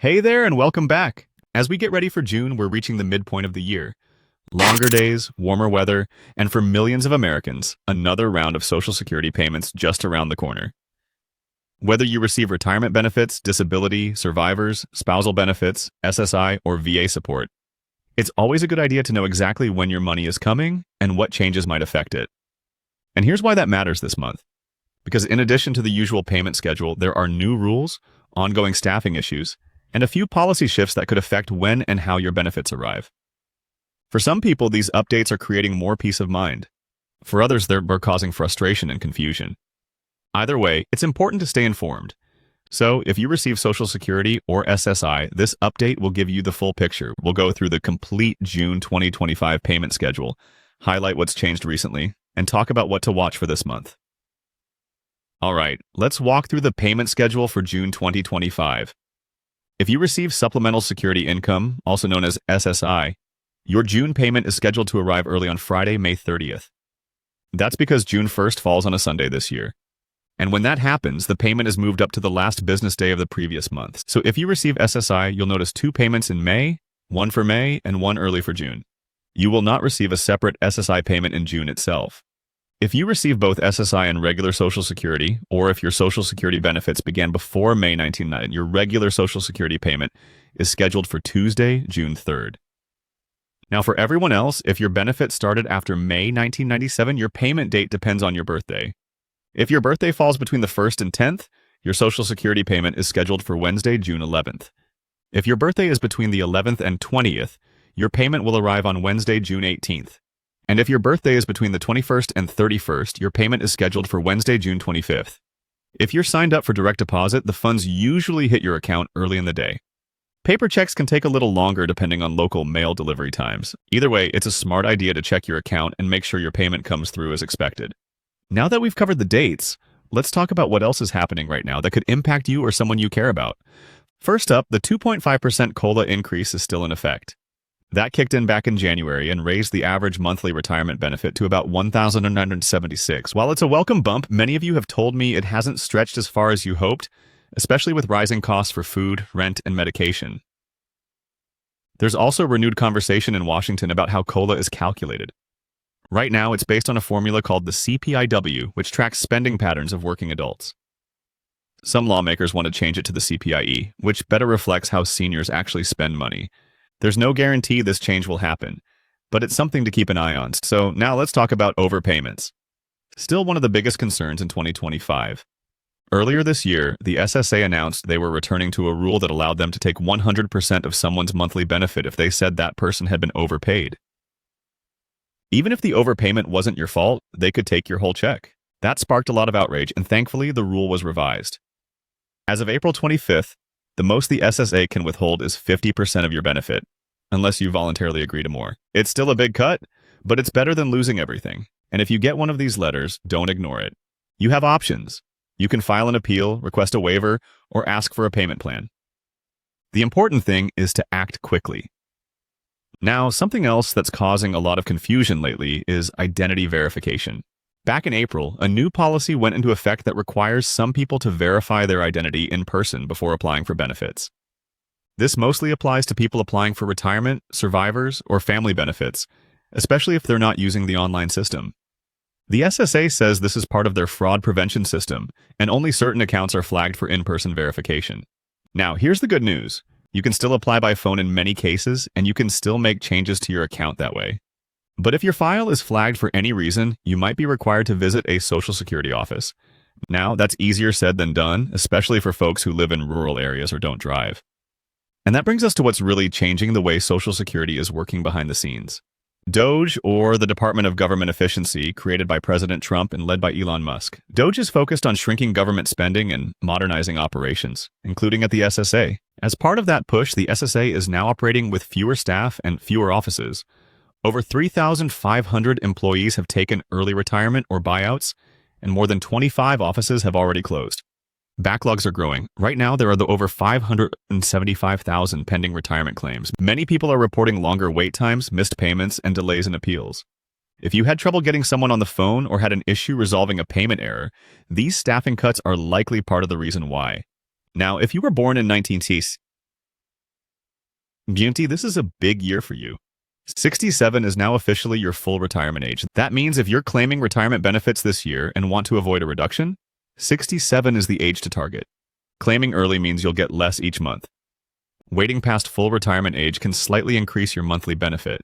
Hey there and welcome back. As we get ready for June, we're reaching the midpoint of the year. Longer days, warmer weather, and for millions of Americans, another round of Social Security payments just around the corner. Whether you receive retirement benefits, disability, survivors, spousal benefits, SSI, or VA support, it's always a good idea to know exactly when your money is coming and what changes might affect it. And here's why that matters this month. Because in addition to the usual payment schedule, there are new rules, ongoing staffing issues, and a few policy shifts that could affect when and how your benefits arrive. For some people, these updates are creating more peace of mind. For others, they're causing frustration and confusion. Either way, it's important to stay informed. So, if you receive Social Security or SSI, this update will give you the full picture. We'll go through the complete June 2025 payment schedule, highlight what's changed recently, and talk about what to watch for this month. All right, let's walk through the payment schedule for June 2025. If you receive Supplemental Security Income, also known as SSI, your June payment is scheduled to arrive early on Friday, May 30th. That's because June 1st falls on a Sunday this year. And when that happens, the payment is moved up to the last business day of the previous month. So if you receive SSI, you'll notice 2 payments in May, one for May and one early for June. You will not receive a separate SSI payment in June itself. If you receive both SSI and regular Social Security, or if your Social Security benefits began before May 1990, your regular Social Security payment is scheduled for Tuesday, June 3rd. Now, for everyone else, if your benefit started after May 1997, your payment date depends on your birthday. If your birthday falls between the 1st and 10th, your Social Security payment is scheduled for Wednesday, June 11th. If your birthday is between the 11th and 20th, your payment will arrive on Wednesday, June 18th. And if your birthday is between the 21st and 31st, your payment is scheduled for Wednesday, June 25th. If you're signed up for direct deposit, the funds usually hit your account early in the day. Paper checks can take a little longer depending on local mail delivery times. Either way, it's a smart idea to check your account and make sure your payment comes through as expected. Now that we've covered the dates, let's talk about what else is happening right now that could impact you or someone you care about. First up, the 2.5% COLA increase is still in effect. That kicked in back in January and raised the average monthly retirement benefit to about $1,976. While it's a welcome bump, many of you have told me it hasn't stretched as far as you hoped, especially with rising costs for food, rent, and medication. There's also renewed conversation in Washington about how COLA is calculated. Right now, it's based on a formula called the CPIW, which tracks spending patterns of working adults. Some lawmakers want to change it to the CPIE, which better reflects how seniors actually spend money. There's no guarantee this change will happen, but it's something to keep an eye on. So now let's talk about overpayments. Still one of the biggest concerns in 2025. Earlier this year, the SSA announced they were returning to a rule that allowed them to take 100% of someone's monthly benefit if they said that person had been overpaid. Even if the overpayment wasn't your fault, they could take your whole check. That sparked a lot of outrage, and thankfully the rule was revised. As of April 25th, the most the SSA can withhold is 50% of your benefit, unless you voluntarily agree to more. It's still a big cut, but it's better than losing everything. And if you get one of these letters, don't ignore it. You have options. You can file an appeal, request a waiver, or ask for a payment plan. The important thing is to act quickly. Now, something else that's causing a lot of confusion lately is identity verification. Back in April, a new policy went into effect that requires some people to verify their identity in person before applying for benefits. This mostly applies to people applying for retirement, survivors, or family benefits, especially if they're not using the online system. The SSA says this is part of their fraud prevention system, and only certain accounts are flagged for in-person verification. Now, here's the good news. You can still apply by phone in many cases, and you can still make changes to your account that way. But if your file is flagged for any reason, you might be required to visit a Social Security office. Now, that's easier said than done, especially for folks who live in rural areas or don't drive. And that brings us to what's really changing the way Social Security is working behind the scenes. DOGE, or the Department of Government Efficiency, created by President Trump and led by Elon Musk. DOGE is focused on shrinking government spending and modernizing operations, including at the SSA. As part of that push, the SSA is now operating with fewer staff and fewer offices. Over 3,500 employees have taken early retirement or buyouts, and more than 25 offices have already closed. Backlogs are growing. Right now, there are over 575,000 pending retirement claims. Many people are reporting longer wait times, missed payments, and delays in appeals. If you had trouble getting someone on the phone or had an issue resolving a payment error, these staffing cuts are likely part of the reason why. Now, if you were born in 1960, Beauty, this is a big year for you. 67 is now officially your full retirement age. That means if you're claiming retirement benefits this year and want to avoid a reduction, 67 is the age to target. Claiming early means you'll get less each month. Waiting past full retirement age can slightly increase your monthly benefit.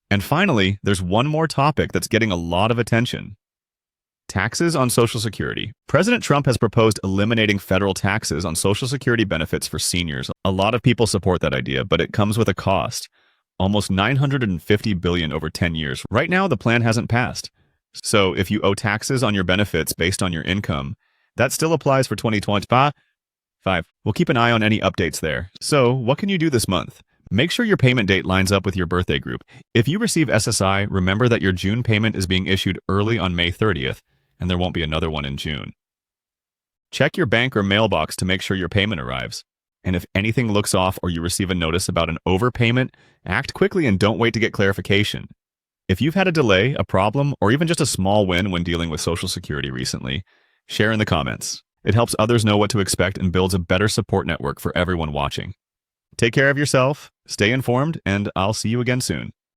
And finally, there's one more topic that's getting a lot of attention. Taxes on Social Security. President Trump has proposed eliminating federal taxes on Social Security benefits for seniors. A lot of people support that idea, but it comes with a cost. Almost $950 billion over 10 years. Right now, the plan hasn't passed. So if you owe taxes on your benefits based on your income, that still applies for 2025. We'll keep an eye on any updates there. So what can you do this month? Make sure your payment date lines up with your birthday group. If you receive SSI, remember that your June payment is being issued early on May 30th, and there won't be another one in June. Check your bank or mailbox to make sure your payment arrives. And if anything looks off or you receive a notice about an overpayment, act quickly and don't wait to get clarification. If you've had a delay, a problem, or even just a small win when dealing with Social Security recently, share in the comments. It helps others know what to expect and builds a better support network for everyone watching. Take care of yourself, stay informed, and I'll see you again soon.